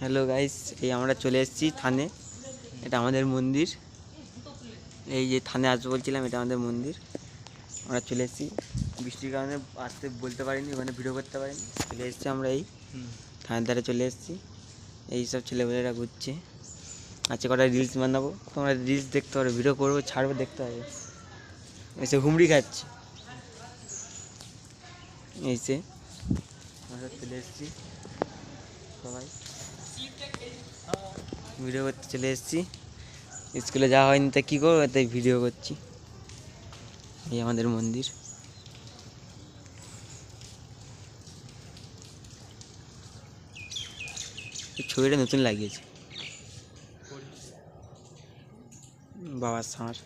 Hello guys, এই আমরা চলে এসেছি থানে। এটা আমাদের মন্দির। এই যে থানে আসবো বলছিলাম, এটা আমাদের মন্দির। আমরা চলে এসেছি, বৃষ্টির কারণে আসতে বলতে পারিনি, ওখানে ভিডিও করতে পারিনি। চলে এসেছি আমরা এই থানের ধারে চলে এসেছি। এই সব ছেলেপেলেরা ঘুরছে। আজকে কটা রিলস বানাবো, তোমরা রিলস দেখতে পারো, ভিডিও করবো, ছাড়বো, দেখতে হবে। এসে হুমড়ি খাচ্ছে। এইসে আমরা চলে এসেছি সবাই, ভিডিও করতে চলে এসেছি। স্কুলে যাওয়া হয়নি, তাই কী করবো, তাই ভিডিও করছি। এই আমাদের মন্দির। এই ছবিটা নতুন লাগিয়েছে বাবার ষাঁড়।